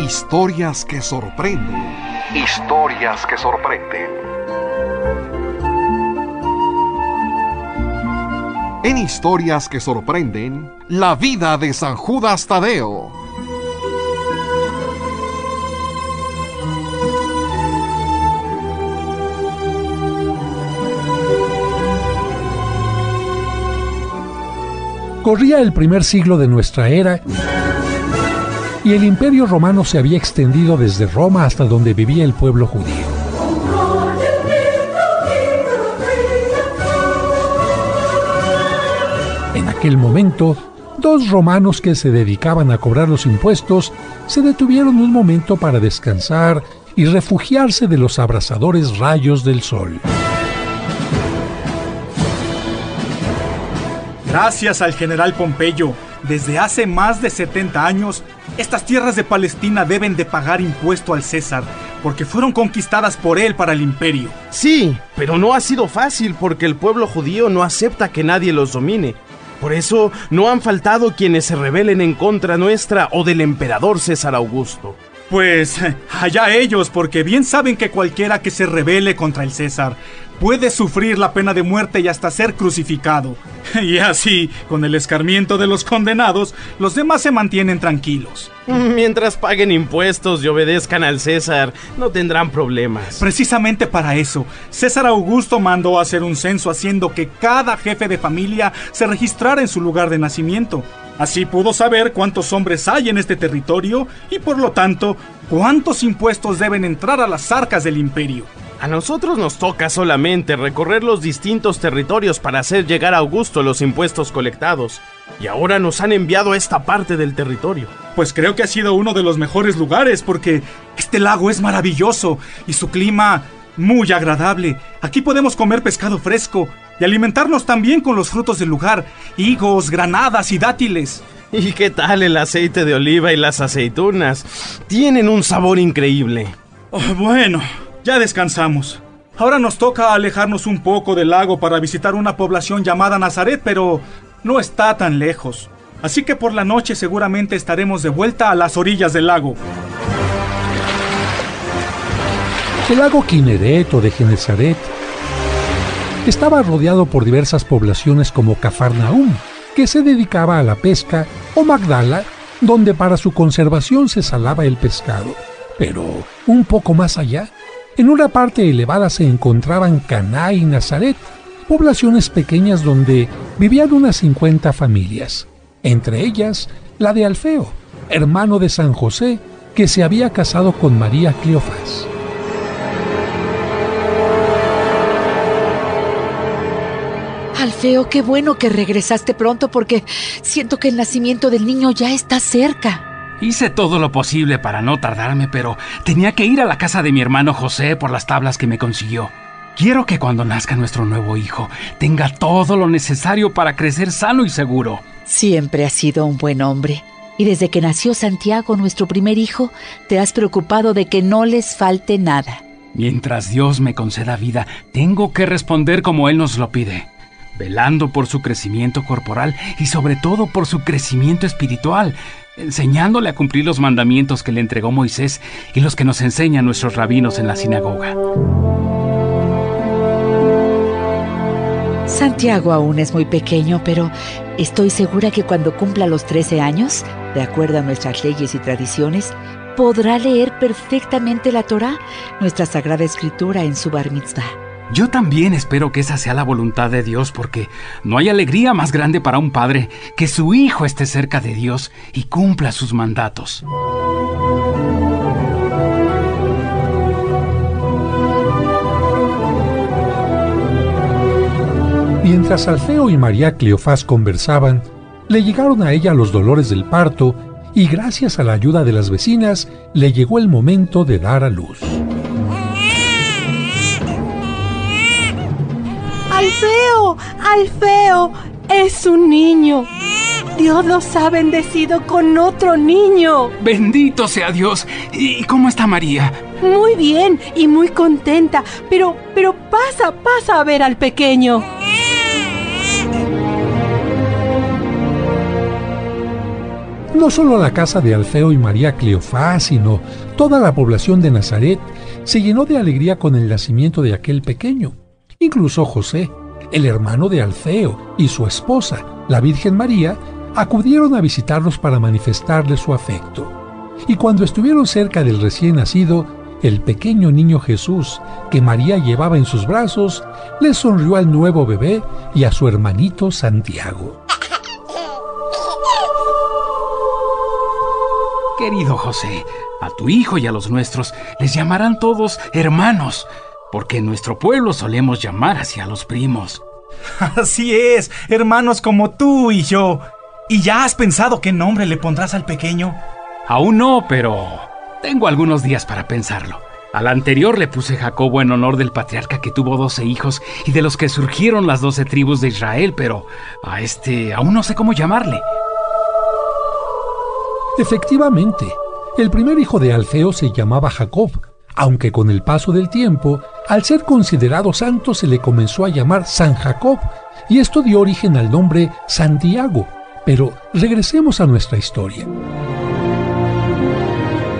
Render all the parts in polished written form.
Historias que sorprenden. Historias que sorprenden. En Historias que sorprenden, la vida de San Judas Tadeo. Corría el primer siglo de nuestra era y el Imperio Romano se había extendido desde Roma hasta donde vivía el pueblo judío. En aquel momento, dos romanos que se dedicaban a cobrar los impuestos se detuvieron un momento para descansar y refugiarse de los abrasadores rayos del sol. Gracias al general Pompeyo, desde hace más de 70 años, estas tierras de Palestina deben de pagar impuesto al César, porque fueron conquistadas por él para el imperio. Sí, pero no ha sido fácil porque el pueblo judío no acepta que nadie los domine. Por eso no han faltado quienes se rebelen en contra nuestra o del emperador César Augusto. Pues allá ellos, porque bien saben que cualquiera que se rebele contra el César puede sufrir la pena de muerte y hasta ser crucificado. Y así, con el escarmiento de los condenados, los demás se mantienen tranquilos. Mientras paguen impuestos y obedezcan al César, no tendrán problemas. Precisamente para eso, César Augusto mandó hacer un censo haciendo que cada jefe de familia se registrara en su lugar de nacimiento. Así pudo saber cuántos hombres hay en este territorio y, por lo tanto, cuántos impuestos deben entrar a las arcas del imperio. A nosotros nos toca solamente recorrer los distintos territorios para hacer llegar a Augusto los impuestos colectados. Y ahora nos han enviado a esta parte del territorio. Pues creo que ha sido uno de los mejores lugares porque este lago es maravilloso y su clima muy agradable. Aquí podemos comer pescado fresco y alimentarnos también con los frutos del lugar, higos, granadas y dátiles. ¿Y qué tal el aceite de oliva y las aceitunas? Tienen un sabor increíble. Bueno, ya descansamos. Ahora nos toca alejarnos un poco del lago para visitar una población llamada Nazaret, pero no está tan lejos. Así que por la noche seguramente estaremos de vuelta a las orillas del lago. El lago Kineret o de Genesaret estaba rodeado por diversas poblaciones como Cafarnaúm, que se dedicaba a la pesca, o Magdala, donde para su conservación se salaba el pescado. Pero un poco más allá, en una parte elevada se encontraban Caná y Nazaret, poblaciones pequeñas donde vivían unas 50 familias, entre ellas la de Alfeo, hermano de San José, que se había casado con María Cleofás. Alfeo, qué bueno que regresaste pronto porque siento que el nacimiento del niño ya está cerca. Hice todo lo posible para no tardarme, pero tenía que ir a la casa de mi hermano José por las tablas que me consiguió. Quiero que cuando nazca nuestro nuevo hijo tenga todo lo necesario para crecer sano y seguro. Siempre has sido un buen hombre. Y desde que nació Santiago, nuestro primer hijo, te has preocupado de que no les falte nada. Mientras Dios me conceda vida, tengo que responder como Él nos lo pide, velando por su crecimiento corporal y sobre todo por su crecimiento espiritual, enseñándole a cumplir los mandamientos que le entregó Moisés y los que nos enseñan nuestros rabinos en la sinagoga. Santiago aún es muy pequeño, pero estoy segura que cuando cumpla los 13 años, de acuerdo a nuestras leyes y tradiciones, podrá leer perfectamente la Torá, nuestra sagrada escritura, en su bar mitzvah. Yo también espero que esa sea la voluntad de Dios, porque no hay alegría más grande para un padre que su hijo esté cerca de Dios y cumpla sus mandatos. Mientras Alfeo y María Cleofás conversaban, le llegaron a ella los dolores del parto y gracias a la ayuda de las vecinas le llegó el momento de dar a luz. ¡Alfeo! ¡Alfeo! ¡Es un niño! Dios los ha bendecido con otro niño. ¡Bendito sea Dios! ¿Y cómo está María? Muy bien y muy contenta, pero pasa a ver al pequeño. No solo la casa de Alfeo y María Cleofás, sino toda la población de Nazaret se llenó de alegría con el nacimiento de aquel pequeño. Incluso José, el hermano de Alfeo, y su esposa, la Virgen María, acudieron a visitarlos para manifestarles su afecto. Y cuando estuvieron cerca del recién nacido, el pequeño niño Jesús, que María llevaba en sus brazos, le sonrió al nuevo bebé y a su hermanito Santiago. Querido José, a tu hijo y a los nuestros les llamarán todos hermanos, porque en nuestro pueblo solemos llamar así a los primos. Así es, hermanos como tú y yo. ¿Y ya has pensado qué nombre le pondrás al pequeño? Aún no, pero tengo algunos días para pensarlo. Al anterior le puse Jacobo en honor del patriarca que tuvo 12 hijos y de los que surgieron las 12 tribus de Israel, pero a este aún no sé cómo llamarle. Efectivamente, el primer hijo de Alfeo se llamaba Jacob, aunque con el paso del tiempo, al ser considerado santo se le comenzó a llamar San Jacob, y esto dio origen al nombre Santiago. Pero regresemos a nuestra historia.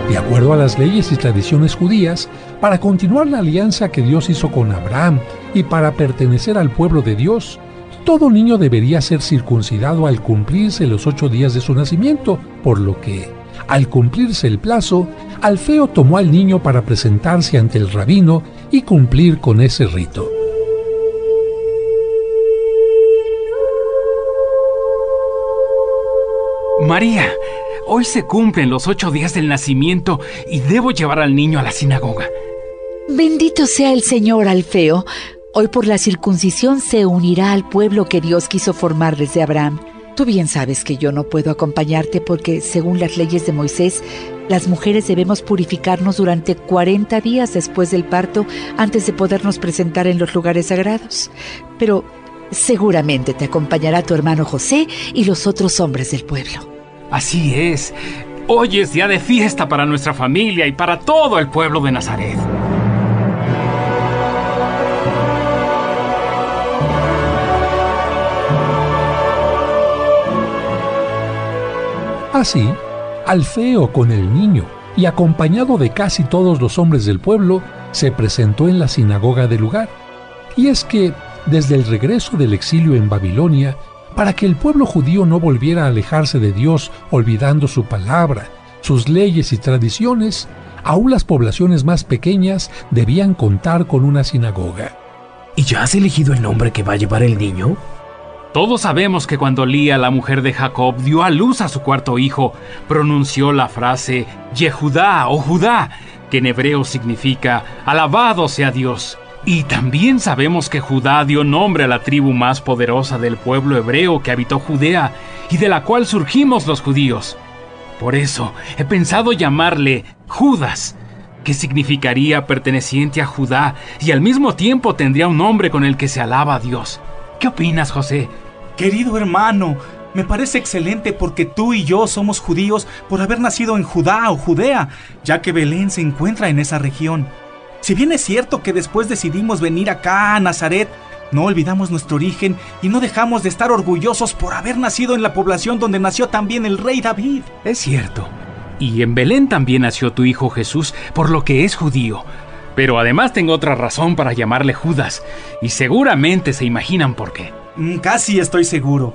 De acuerdo a las leyes y tradiciones judías, para continuar la alianza que Dios hizo con Abraham y para pertenecer al pueblo de Dios, todo niño debería ser circuncidado al cumplirse los 8 días de su nacimiento, por lo que, al cumplirse el plazo, Alfeo tomó al niño para presentarse ante el rabino y cumplir con ese rito. María, hoy se cumplen los 8 días del nacimiento y debo llevar al niño a la sinagoga. Bendito sea el Señor, Alfeo. Hoy por la circuncisión se unirá al pueblo que Dios quiso formar desde Abraham. Tú bien sabes que yo no puedo acompañarte porque, según las leyes de Moisés, las mujeres debemos purificarnos durante 40 días después del parto antes de podernos presentar en los lugares sagrados. Pero seguramente te acompañará tu hermano José y los otros hombres del pueblo. Así es. Hoy es día de fiesta para nuestra familia y para todo el pueblo de Nazaret. Así, Alfeo con el niño y acompañado de casi todos los hombres del pueblo, se presentó en la sinagoga del lugar. Y es que, desde el regreso del exilio en Babilonia, para que el pueblo judío no volviera a alejarse de Dios olvidando su palabra, sus leyes y tradiciones, aún las poblaciones más pequeñas debían contar con una sinagoga. ¿Y ya has elegido el nombre que va a llevar el niño? Todos sabemos que cuando Lía, la mujer de Jacob, dio a luz a su cuarto hijo, pronunció la frase Yehudá o Judá, que en hebreo significa alabado sea Dios. Y también sabemos que Judá dio nombre a la tribu más poderosa del pueblo hebreo que habitó Judea y de la cual surgimos los judíos. Por eso he pensado llamarle Judas, que significaría perteneciente a Judá y al mismo tiempo tendría un nombre con el que se alaba a Dios. ¿Qué opinas, José? Querido hermano, me parece excelente porque tú y yo somos judíos por haber nacido en Judá o Judea, ya que Belén se encuentra en esa región. Si bien es cierto que después decidimos venir acá a Nazaret, no olvidamos nuestro origen y no dejamos de estar orgullosos por haber nacido en la población donde nació también el rey David. Es cierto. Y en Belén también nació tu hijo Jesús, por lo que es judío. Pero además tengo otra razón para llamarle Judas, y seguramente se imaginan por qué. Casi estoy seguro.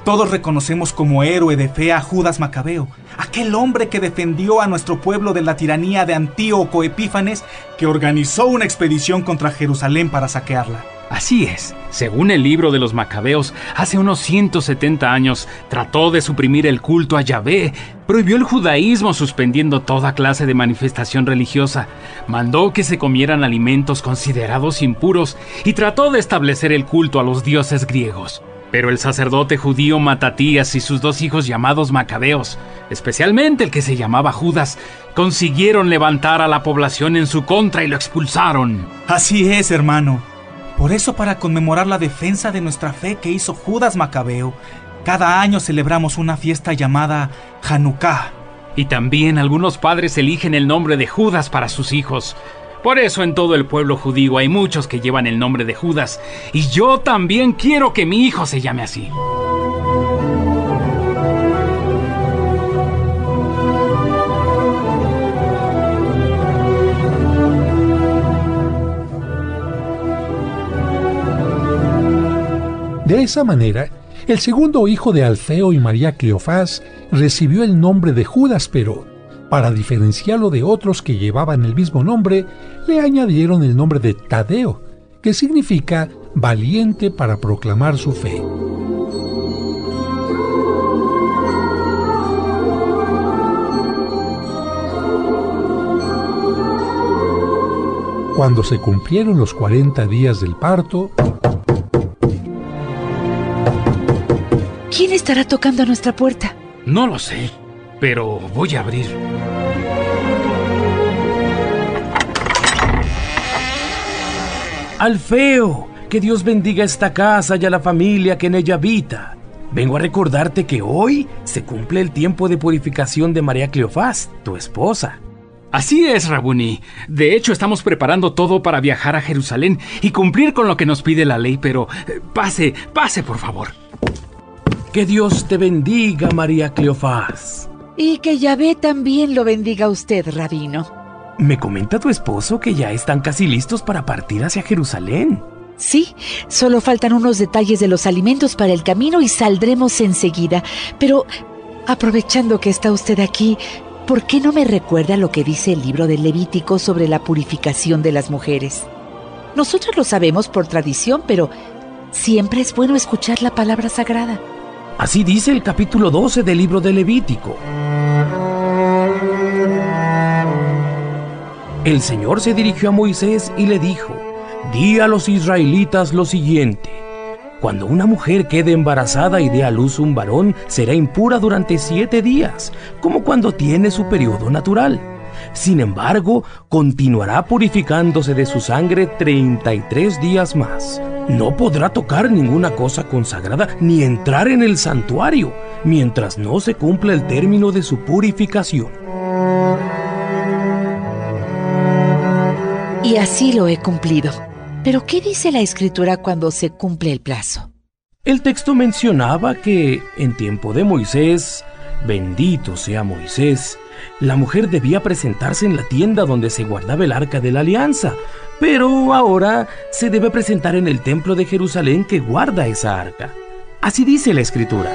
Todos reconocemos como héroe de fe a Judas Macabeo, aquel hombre que defendió a nuestro pueblo de la tiranía de Antíoco Epífanes, que organizó una expedición contra Jerusalén para saquearla. Así es. Según el libro de los Macabeos, hace unos 170 años trató de suprimir el culto a Yahvé, prohibió el judaísmo suspendiendo toda clase de manifestación religiosa, mandó que se comieran alimentos considerados impuros y trató de establecer el culto a los dioses griegos. Pero el sacerdote judío Matatías y sus 2 hijos llamados Macabeos, especialmente el que se llamaba Judas, consiguieron levantar a la población en su contra y lo expulsaron. Así es, hermano. Por eso, para conmemorar la defensa de nuestra fe que hizo Judas Macabeo, cada año celebramos una fiesta llamada Hanukkah. Y también algunos padres eligen el nombre de Judas para sus hijos. Por eso en todo el pueblo judío hay muchos que llevan el nombre de Judas, y yo también quiero que mi hijo se llame así. esa manera, el segundo hijo de Alfeo y María Cleofás recibió el nombre de Judas, pero para diferenciarlo de otros que llevaban el mismo nombre, le añadieron el nombre de Tadeo, que significa valiente para proclamar su fe. Cuando se cumplieron los 40 días del parto, ¿quién estará tocando a nuestra puerta? No lo sé, pero voy a abrir. Alfeo, que Dios bendiga esta casa y a la familia que en ella habita. Vengo a recordarte que hoy se cumple el tiempo de purificación de María Cleofás, tu esposa. Así es, Rabuni. De hecho, estamos preparando todo para viajar a Jerusalén y cumplir con lo que nos pide la ley, pero pase, por favor. Que Dios te bendiga, María Cleofás. Y que Yahvé también lo bendiga a usted, rabino. Me comenta tu esposo que ya están casi listos para partir hacia Jerusalén. Sí, solo faltan unos detalles de los alimentos para el camino y saldremos enseguida. Pero, aprovechando que está usted aquí, ¿por qué no me recuerda lo que dice el libro del Levítico sobre la purificación de las mujeres? Nosotros lo sabemos por tradición, pero siempre es bueno escuchar la palabra sagrada. Así dice el capítulo 12 del libro del Levítico. El Señor se dirigió a Moisés y le dijo: di a los israelitas lo siguiente: cuando una mujer quede embarazada y dé a luz un varón, será impura durante 7 días, como cuando tiene su periodo natural. Sin embargo, continuará purificándose de su sangre 33 días más. No podrá tocar ninguna cosa consagrada ni entrar en el santuario, mientras no se cumpla el término de su purificación. Y así lo he cumplido. ¿Pero qué dice la Escritura cuando se cumple el plazo? El texto mencionaba que en tiempo de Moisés, bendito sea Moisés, la mujer debía presentarse en la tienda donde se guardaba el arca de la alianza, pero ahora se debe presentar en el templo de Jerusalén que guarda esa arca. Así dice la Escritura.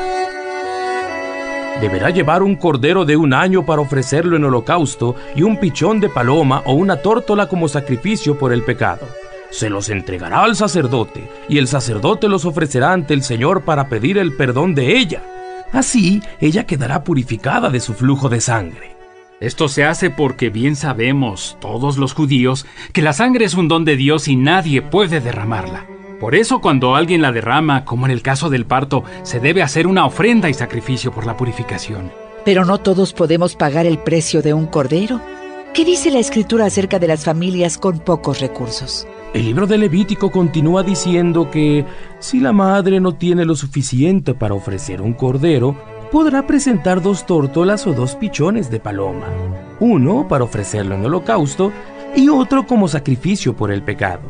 Deberá llevar un cordero de 1 año para ofrecerlo en holocausto y un pichón de paloma o una tórtola como sacrificio por el pecado. Se los entregará al sacerdote, y el sacerdote los ofrecerá ante el Señor para pedir el perdón de ella. Así, ella quedará purificada de su flujo de sangre. Esto se hace porque bien sabemos, todos los judíos, que la sangre es un don de Dios y nadie puede derramarla. Por eso, cuando alguien la derrama, como en el caso del parto, se debe hacer una ofrenda y sacrificio por la purificación. Pero no todos podemos pagar el precio de un cordero. ¿Qué dice la Escritura acerca de las familias con pocos recursos? El libro de Levítico continúa diciendo que si la madre no tiene lo suficiente para ofrecer un cordero, podrá presentar 2 tórtolas o 2 pichones de paloma, uno para ofrecerlo en holocausto y otro como sacrificio por el pecado.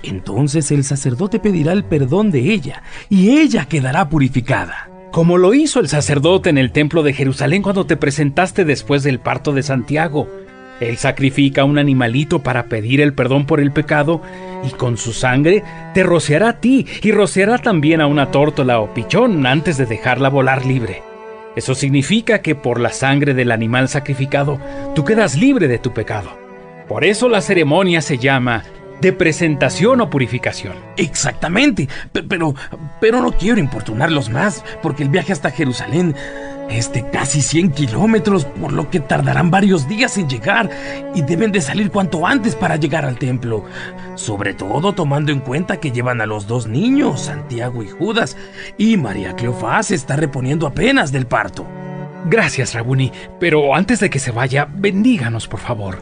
Entonces el sacerdote pedirá el perdón de ella y ella quedará purificada. Como lo hizo el sacerdote en el templo de Jerusalén cuando te presentaste después del parto de Santiago. Él sacrifica un animalito para pedir el perdón por el pecado y con su sangre te rociará a ti y rociará también a una tórtola o pichón antes de dejarla volar libre. Eso significa que por la sangre del animal sacrificado tú quedas libre de tu pecado. Por eso la ceremonia se llama de presentación o purificación. Exactamente, pero no quiero importunarlos más, porque el viaje hasta Jerusalén es de casi 100 kilómetros, por lo que tardarán varios días en llegar y deben de salir cuanto antes para llegar al templo. Sobre todo tomando en cuenta que llevan a los 2 niños, Santiago y Judas, y María Cleofás se está reponiendo apenas del parto. Gracias, Rabuni, pero antes de que se vaya, bendíganos, por favor.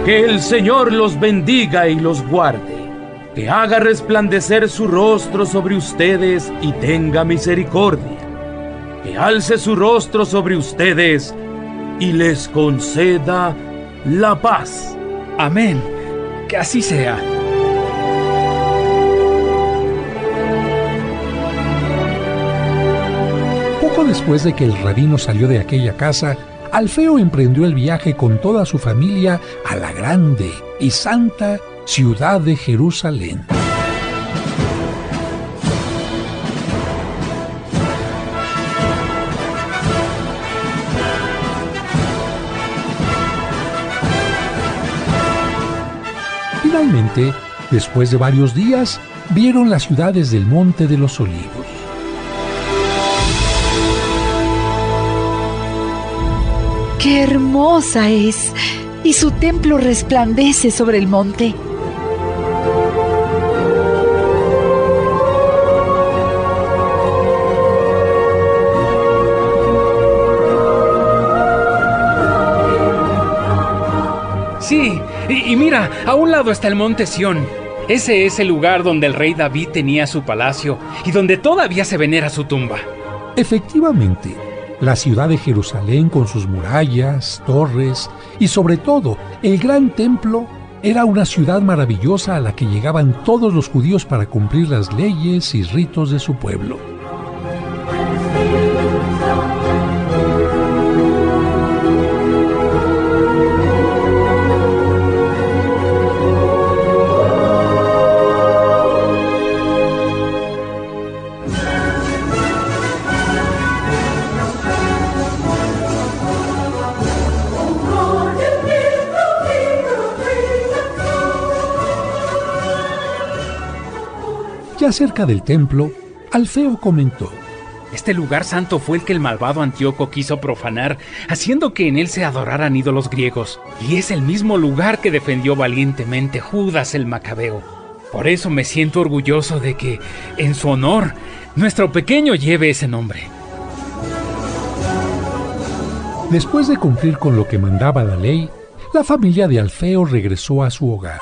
Que el Señor los bendiga y los guarde, que haga resplandecer su rostro sobre ustedes y tenga misericordia, que alce su rostro sobre ustedes y les conceda la paz. Amén. Que así sea. Poco después de que el rabino salió de aquella casa, Alfeo emprendió el viaje con toda su familia a la grande y santa ciudad de Jerusalén. Finalmente, después de varios días, vieron las ciudades del Monte de los Olivos. ¡Qué hermosa es! Y su templo resplandece sobre el monte. Sí, y mira, a un lado está el monte Sión. Ese es el lugar donde el rey David tenía su palacio y donde todavía se venera su tumba. Efectivamente, la ciudad de Jerusalén con sus murallas, torres y sobre todo el gran templo era una ciudad maravillosa a la que llegaban todos los judíos para cumplir las leyes y ritos de su pueblo. Ya cerca del templo, Alfeo comentó: Este lugar santo fue el que el malvado Antíoco quiso profanar, haciendo que en él se adoraran ídolos griegos. Y es el mismo lugar que defendió valientemente Judas el Macabeo. Por eso me siento orgulloso de que, en su honor, nuestro pequeño lleve ese nombre. Después de cumplir con lo que mandaba la ley, la familia de Alfeo regresó a su hogar.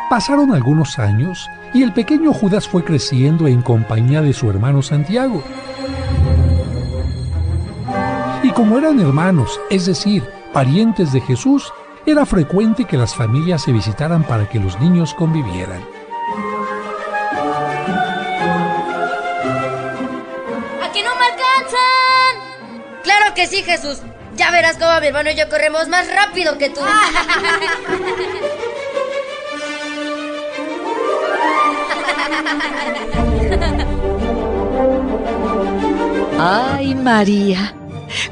Pasaron algunos años y el pequeño Judas fue creciendo en compañía de su hermano Santiago. Y como eran hermanos, es decir, parientes de Jesús, era frecuente que las familias se visitaran para que los niños convivieran. ¡Aquí no me alcanzan! ¡Claro que sí, Jesús! Ya verás cómo mi hermano y yo corremos más rápido que tú. ¡Ay, María!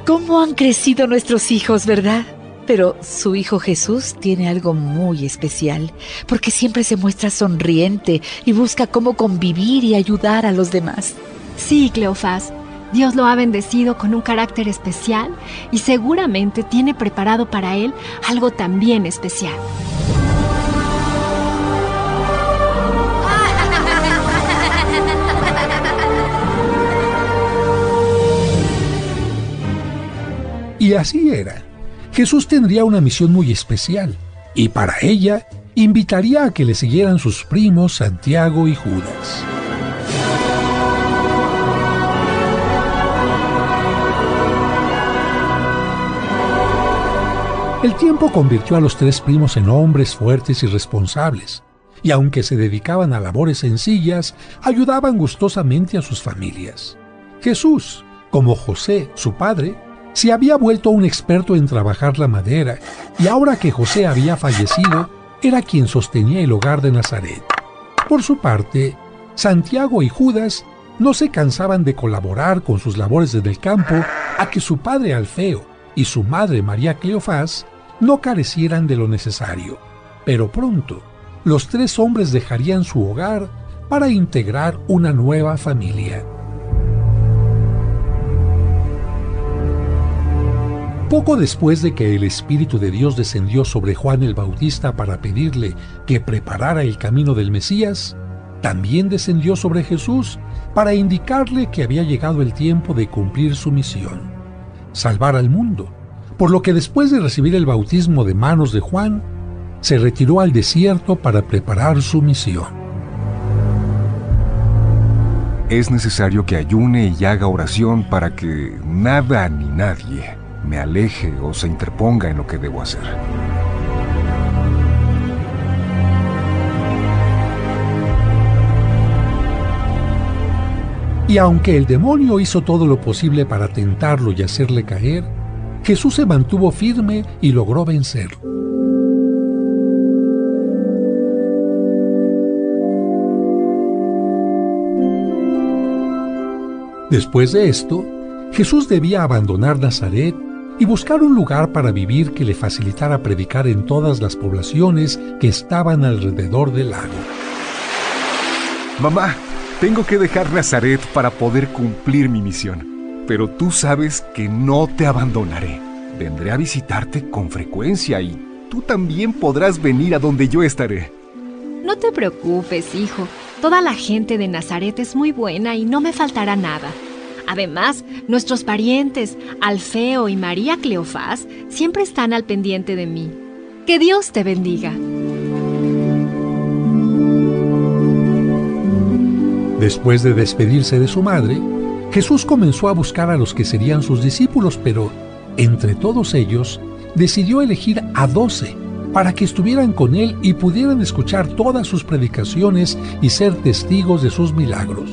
¿Cómo han crecido nuestros hijos, verdad? Pero su hijo Jesús tiene algo muy especial, porque siempre se muestra sonriente y busca cómo convivir y ayudar a los demás. Sí, Cleofás, Dios lo ha bendecido con un carácter especial y seguramente tiene preparado para él algo también especial. Y así era. Jesús tendría una misión muy especial, y para ella invitaría a que le siguieran sus primos Santiago y Judas. El tiempo convirtió a los tres primos en hombres fuertes y responsables, y aunque se dedicaban a labores sencillas, ayudaban gustosamente a sus familias. Jesús, como José, su padre, se había vuelto un experto en trabajar la madera, y ahora que José había fallecido, era quien sostenía el hogar de Nazaret. Por su parte, Santiago y Judas no se cansaban de colaborar con sus labores desde el campo a que su padre Alfeo y su madre María Cleofás no carecieran de lo necesario. Pero pronto, los tres hombres dejarían su hogar para integrar una nueva familia. Poco después de que el Espíritu de Dios descendió sobre Juan el Bautista para pedirle que preparara el camino del Mesías, también descendió sobre Jesús para indicarle que había llegado el tiempo de cumplir su misión, salvar al mundo, por lo que después de recibir el bautismo de manos de Juan, se retiró al desierto para preparar su misión. Es necesario que ayune y haga oración para que nada ni nadie me aleje o se interponga en lo que debo hacer. Y aunque el demonio hizo todo lo posible para tentarlo y hacerle caer, Jesús se mantuvo firme y logró vencerlo. Después de esto, Jesús debía abandonar Nazaret y buscar un lugar para vivir que le facilitara predicar en todas las poblaciones que estaban alrededor del lago. Mamá, tengo que dejar Nazaret para poder cumplir mi misión. Pero tú sabes que no te abandonaré. Vendré a visitarte con frecuencia y tú también podrás venir a donde yo estaré. No te preocupes, hijo. Toda la gente de Nazaret es muy buena y no me faltará nada. Además, nuestros parientes, Alfeo y María Cleofás, siempre están al pendiente de mí. Que Dios te bendiga. Después de despedirse de su madre, Jesús comenzó a buscar a los que serían sus discípulos, pero entre todos ellos decidió elegir a 12 para que estuvieran con él y pudieran escuchar todas sus predicaciones y ser testigos de sus milagros.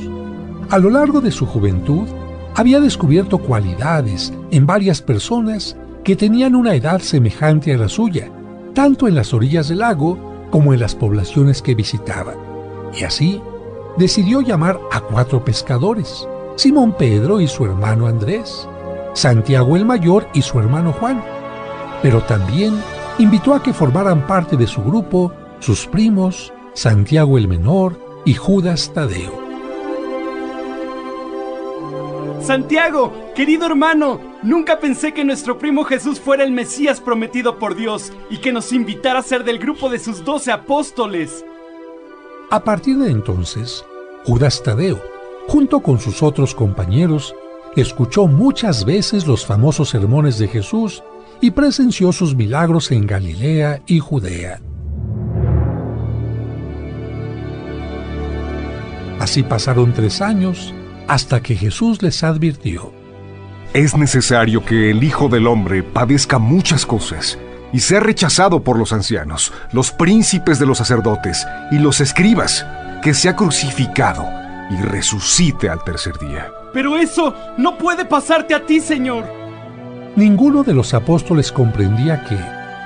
A lo largo de su juventud, había descubierto cualidades en varias personas que tenían una edad semejante a la suya, tanto en las orillas del lago como en las poblaciones que visitaba. Y así, decidió llamar a 4 pescadores: Simón Pedro y su hermano Andrés, Santiago el mayor y su hermano Juan. Pero también invitó a que formaran parte de su grupo sus primos, Santiago el menor y Judas Tadeo. Santiago, querido hermano, nunca pensé que nuestro primo Jesús fuera el Mesías prometido por Dios y que nos invitara a ser del grupo de sus 12 apóstoles. A partir de entonces, Judas Tadeo, junto con sus otros compañeros, escuchó muchas veces los famosos sermones de Jesús y presenció sus milagros en Galilea y Judea. Así pasaron 3 años hasta que Jesús les advirtió: es necesario que el Hijo del Hombre padezca muchas cosas y sea rechazado por los ancianos, los príncipes de los sacerdotes y los escribas, que sea crucificado y resucite al tercer día. Pero eso no puede pasarte a ti, Señor. Ninguno de los apóstoles comprendía que,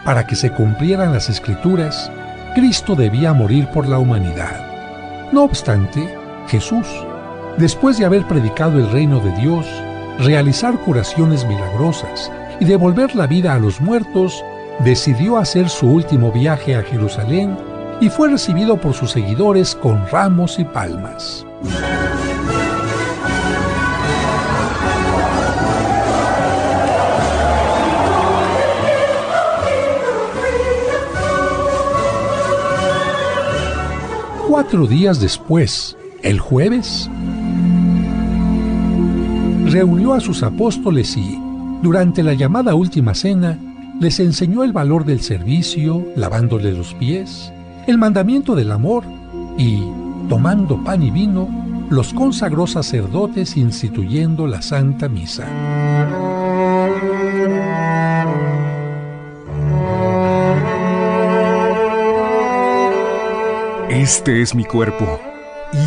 para que se cumplieran las Escrituras, Cristo debía morir por la humanidad. No obstante, Jesús, después de haber predicado el reino de Dios, realizar curaciones milagrosas y devolver la vida a los muertos, decidió hacer su último viaje a Jerusalén y fue recibido por sus seguidores con ramos y palmas. Cuatro días después, el jueves, reunió a sus apóstoles y, durante la llamada última cena, les enseñó el valor del servicio, lavándoles los pies, el mandamiento del amor y, tomando pan y vino, los consagró sacerdotes instituyendo la Santa Misa. Este es mi cuerpo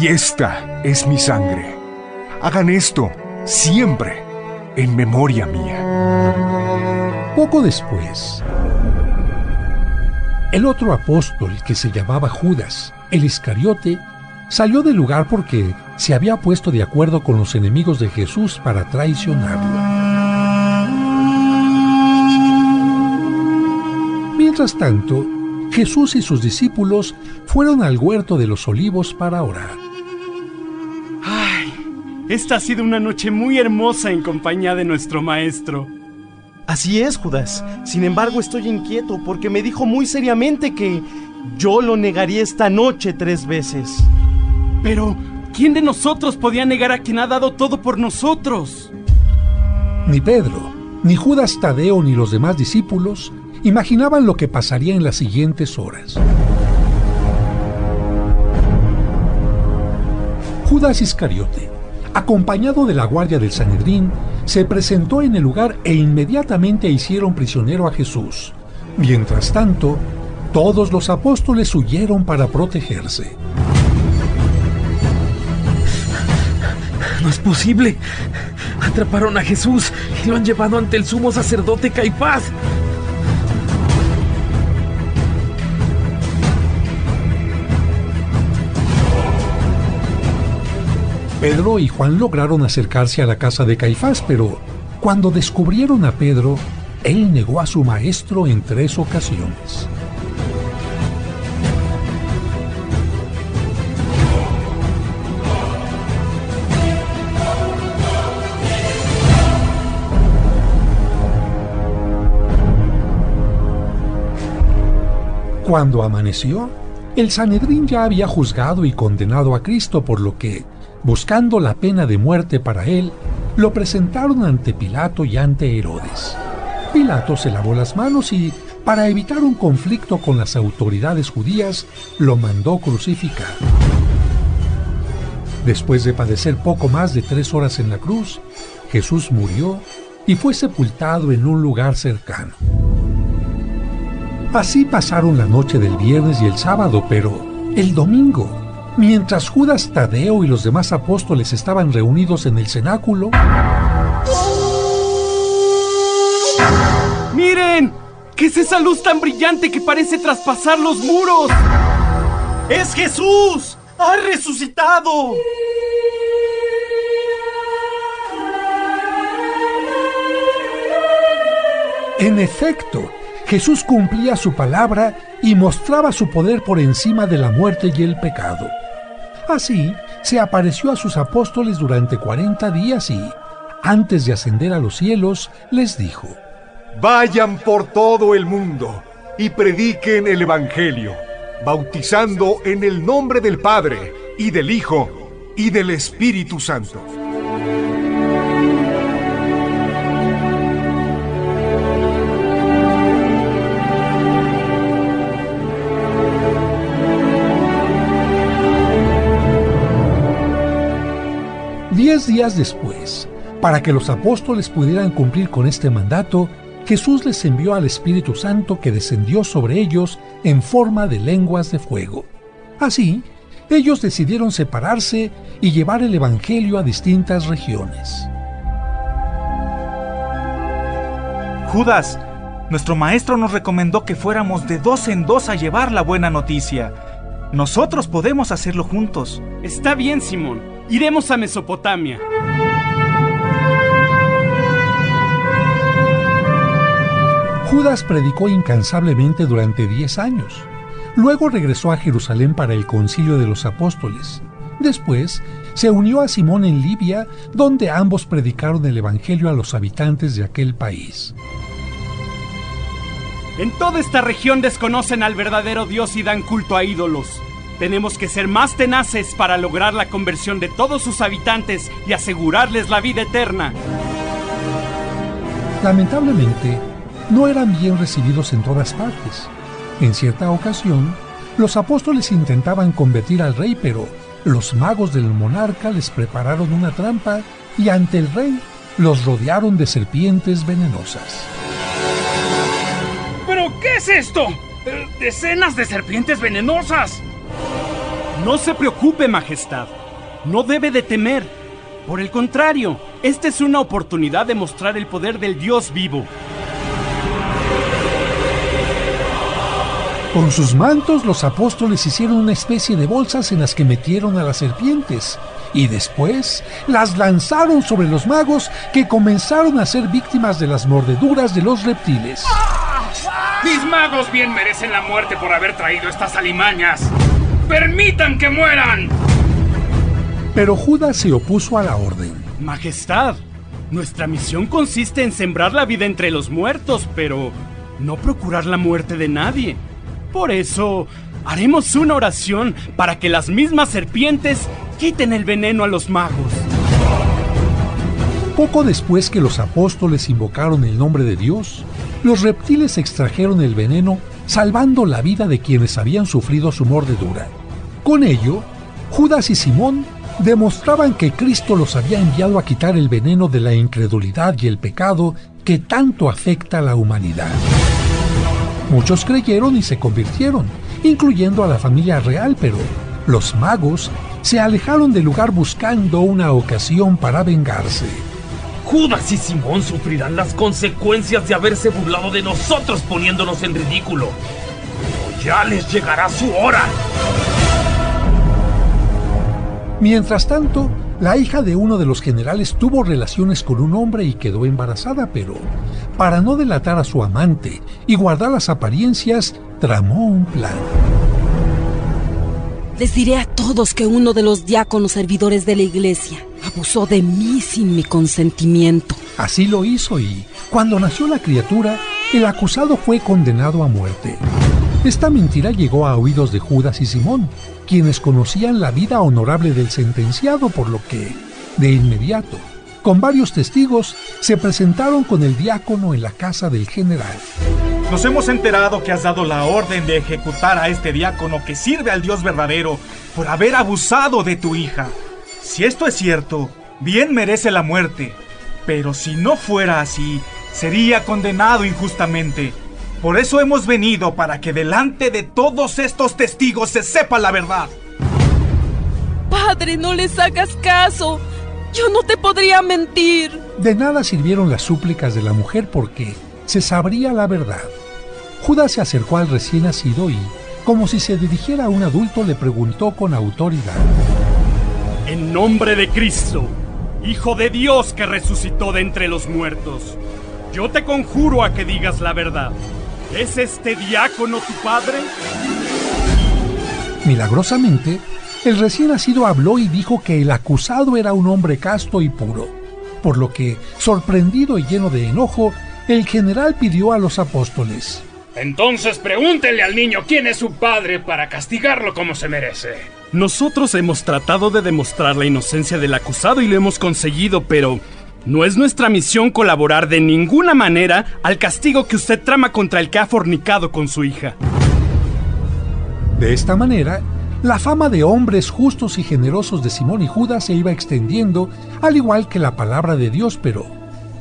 y esta es mi sangre. Hagan esto siempre en memoria mía. Poco después, el otro apóstol, que se llamaba Judas, el Iscariote, salió del lugar porque se había puesto de acuerdo con los enemigos de Jesús para traicionarlo. Mientras tanto, Jesús y sus discípulos fueron al huerto de los Olivos para orar. ¡Ay! Esta ha sido una noche muy hermosa en compañía de nuestro maestro. Así es, Judas. Sin embargo, estoy inquieto porque me dijo muy seriamente que yo lo negaría esta noche 3 veces. Pero, ¿quién de nosotros podía negar a quien ha dado todo por nosotros? Ni Pedro, ni Judas Tadeo, ni los demás discípulos imaginaban lo que pasaría en las siguientes horas. Judas Iscariote, acompañado de la guardia del Sanedrín, se presentó en el lugar e inmediatamente hicieron prisionero a Jesús. Mientras tanto, todos los apóstoles huyeron para protegerse. No es posible. Atraparon a Jesús y lo han llevado ante el sumo sacerdote Caifás. Pedro y Juan lograron acercarse a la casa de Caifás, pero cuando descubrieron a Pedro, él negó a su maestro en 3 ocasiones. Cuando amaneció, el Sanedrín ya había juzgado y condenado a Cristo, por lo que, buscando la pena de muerte para él, lo presentaron ante Pilato y ante Herodes. Pilato se lavó las manos y, para evitar un conflicto con las autoridades judías, lo mandó crucificar. Después de padecer poco más de 3 horas en la cruz, Jesús murió y fue sepultado en un lugar cercano. Así pasaron la noche del viernes y el sábado, pero el domingo, mientras Judas Tadeo y los demás apóstoles estaban reunidos en el cenáculo... ¡Miren! ¿Qué es esa luz tan brillante que parece traspasar los muros? ¡Es Jesús! ¡Ha resucitado! En efecto, Jesús cumplía su palabra y mostraba su poder por encima de la muerte y el pecado. Así, se apareció a sus apóstoles durante 40 días y, antes de ascender a los cielos, les dijo: Vayan por todo el mundo y prediquen el Evangelio, bautizando en el nombre del Padre, y del Hijo, y del Espíritu Santo. Diez días después, para que los apóstoles pudieran cumplir con este mandato, Jesús les envió al Espíritu Santo, que descendió sobre ellos en forma de lenguas de fuego. Así, ellos decidieron separarse y llevar el Evangelio a distintas regiones. Judas, nuestro maestro nos recomendó que fuéramos de 2 en 2 a llevar la buena noticia. Nosotros podemos hacerlo juntos. Está bien, Simón. Iremos a Mesopotamia. Judas predicó incansablemente durante 10 años. Luego regresó a Jerusalén para el concilio de los apóstoles. Después, se unió a Simón en Libia, donde ambos predicaron el Evangelio a los habitantes de aquel país. En toda esta región desconocen al verdadero Dios y dan culto a ídolos. Tenemos que ser más tenaces para lograr la conversión de todos sus habitantes y asegurarles la vida eterna. Lamentablemente, no eran bien recibidos en todas partes. En cierta ocasión, los apóstoles intentaban convertir al rey, pero los magos del monarca les prepararon una trampa y ante el rey los rodearon de serpientes venenosas. ¿Pero qué es esto? ¡Decenas de serpientes venenosas! No se preocupe, Majestad. No debe de temer. Por el contrario, esta es una oportunidad de mostrar el poder del Dios vivo. Con sus mantos, los apóstoles hicieron una especie de bolsas en las que metieron a las serpientes y después las lanzaron sobre los magos, que comenzaron a ser víctimas de las mordeduras de los reptiles. ¡Mis magos bien merecen la muerte por haber traído estas alimañas! ¡Permitan que mueran! Pero Judas se opuso a la orden. Majestad, nuestra misión consiste en sembrar la vida entre los muertos, pero no procurar la muerte de nadie. Por eso, haremos una oración para que las mismas serpientes quiten el veneno a los magos. Poco después que los apóstoles invocaron el nombre de Dios, los reptiles extrajeron el veneno, salvando la vida de quienes habían sufrido su mordedura. Con ello, Judas y Simón demostraban que Cristo los había enviado a quitar el veneno de la incredulidad y el pecado que tanto afecta a la humanidad. Muchos creyeron y se convirtieron, incluyendo a la familia real, pero los magos se alejaron del lugar buscando una ocasión para vengarse. Judas y Simón sufrirán las consecuencias de haberse burlado de nosotros poniéndonos en ridículo. Pero ya les llegará su hora. Mientras tanto, la hija de uno de los generales tuvo relaciones con un hombre y quedó embarazada, pero para no delatar a su amante y guardar las apariencias, tramó un plan. Les diré a todos que uno de los diáconos servidores de la iglesia abusó de mí sin mi consentimiento. Así lo hizo y, cuando nació la criatura, el acusado fue condenado a muerte. Esta mentira llegó a oídos de Judas y Simón, quienes conocían la vida honorable del sentenciado, por lo que, de inmediato, con varios testigos, se presentaron con el diácono en la casa del general. Nos hemos enterado que has dado la orden de ejecutar a este diácono que sirve al Dios verdadero por haber abusado de tu hija. Si esto es cierto, bien merece la muerte, pero si no fuera así, sería condenado injustamente. Por eso hemos venido, para que delante de todos estos testigos se sepa la verdad. Padre, no les hagas caso. Yo no te podría mentir. De nada sirvieron las súplicas de la mujer porque se sabría la verdad. Judas se acercó al recién nacido y, como si se dirigiera a un adulto, le preguntó con autoridad: En nombre de Cristo, Hijo de Dios que resucitó de entre los muertos, yo te conjuro a que digas la verdad. ¿Es este diácono tu padre? Milagrosamente, el recién nacido habló y dijo que el acusado era un hombre casto y puro, por lo que, sorprendido y lleno de enojo, el general pidió a los apóstoles: Entonces pregúntenle al niño quién es su padre para castigarlo como se merece. Nosotros hemos tratado de demostrar la inocencia del acusado y lo hemos conseguido, pero no es nuestra misión colaborar de ninguna manera al castigo que usted trama contra el que ha fornicado con su hija. De esta manera, la fama de hombres justos y generosos de Simón y Judas se iba extendiendo, al igual que la palabra de Dios, pero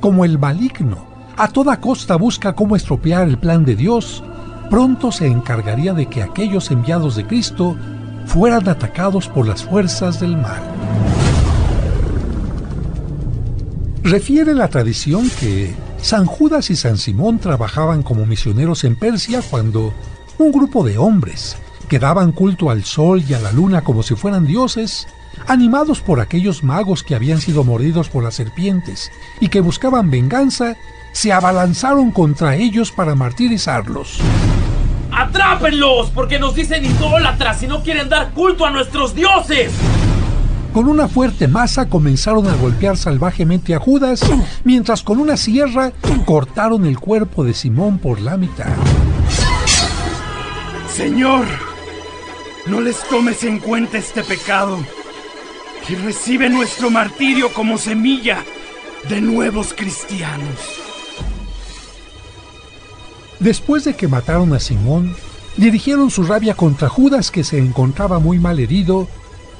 como el maligno a toda costa busca cómo estropear el plan de Dios, pronto se encargaría de que aquellos enviados de Cristo fueran atacados por las fuerzas del mal. Refiere la tradición que San Judas y San Simón trabajaban como misioneros en Persia cuando un grupo de hombres que daban culto al sol y a la luna como si fueran dioses, animados por aquellos magos que habían sido mordidos por las serpientes y que buscaban venganza, se abalanzaron contra ellos para martirizarlos. ¡Atrápenlos! Porque nos dicen idólatras y no quieren dar culto a nuestros dioses. Con una fuerte masa comenzaron a golpear salvajemente a Judas, mientras con una sierra cortaron el cuerpo de Simón por la mitad. Señor, no les tomes en cuenta este pecado y recibe nuestro martirio como semilla de nuevos cristianos. Después de que mataron a Simón, dirigieron su rabia contra Judas, que se encontraba muy mal herido,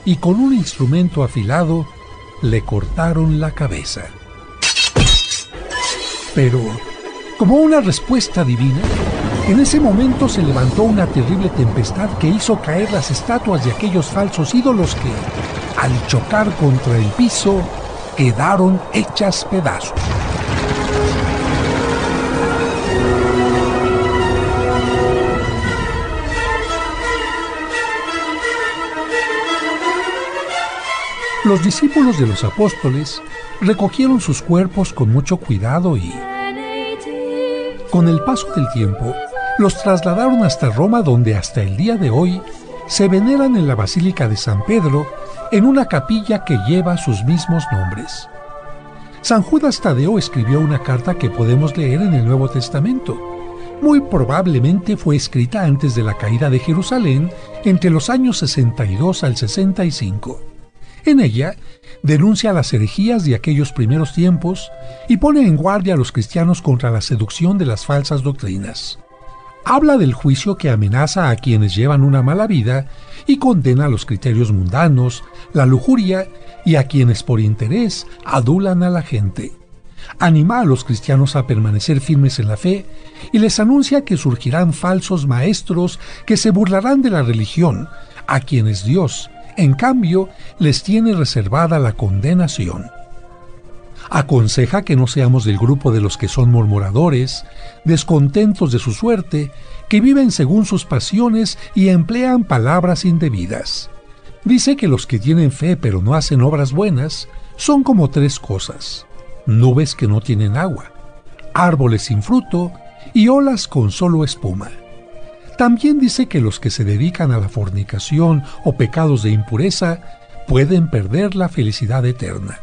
y con un instrumento afilado le cortaron la cabeza. Pero, como una respuesta divina, en ese momento se levantó una terrible tempestad que hizo caer las estatuas de aquellos falsos ídolos que, al chocar contra el piso, quedaron hechas pedazos. Los discípulos de los apóstoles recogieron sus cuerpos con mucho cuidado y, con el paso del tiempo, los trasladaron hasta Roma, donde hasta el día de hoy se veneran en la Basílica de San Pedro, en una capilla que lleva sus mismos nombres. San Judas Tadeo escribió una carta que podemos leer en el Nuevo Testamento. Muy probablemente fue escrita antes de la caída de Jerusalén, entre los años 62 al 65. En ella, denuncia las herejías de aquellos primeros tiempos y pone en guardia a los cristianos contra la seducción de las falsas doctrinas. Habla del juicio que amenaza a quienes llevan una mala vida y condena los criterios mundanos, la lujuria y a quienes por interés adulan a la gente. Anima a los cristianos a permanecer firmes en la fe y les anuncia que surgirán falsos maestros que se burlarán de la religión, a quienes Dios, En cambio, les tiene reservada la condenación. Aconseja que no seamos del grupo de los que son murmuradores, descontentos de su suerte, que viven según sus pasiones y emplean palabras indebidas. Dice que los que tienen fe pero no hacen obras buenas son como 3 cosas: nubes que no tienen agua, árboles sin fruto y olas con solo espuma. También dice que los que se dedican a la fornicación o pecados de impureza pueden perder la felicidad eterna.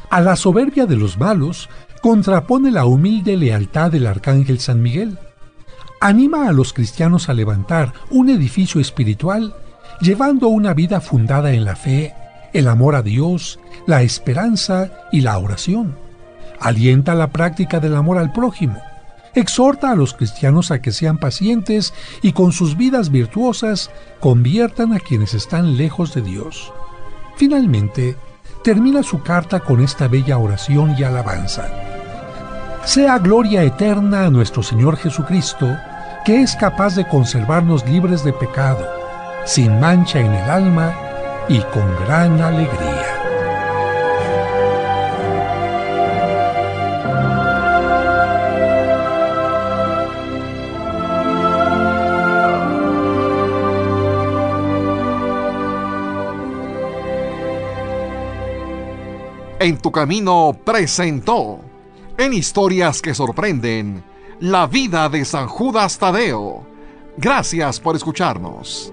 A la soberbia de los malos contrapone la humilde lealtad del arcángel San Miguel. Anima a los cristianos a levantar un edificio espiritual llevando una vida fundada en la fe, el amor a Dios, la esperanza y la oración. Alienta la práctica del amor al prójimo. Exhorta a los cristianos a que sean pacientes y con sus vidas virtuosas conviertan a quienes están lejos de Dios. Finalmente, termina su carta con esta bella oración y alabanza. Sea gloria eterna a nuestro Señor Jesucristo, que es capaz de conservarnos libres de pecado, sin mancha en el alma y con gran alegría. En tu camino presentó, en Historias que Sorprenden, la vida de San Judas Tadeo. Gracias por escucharnos.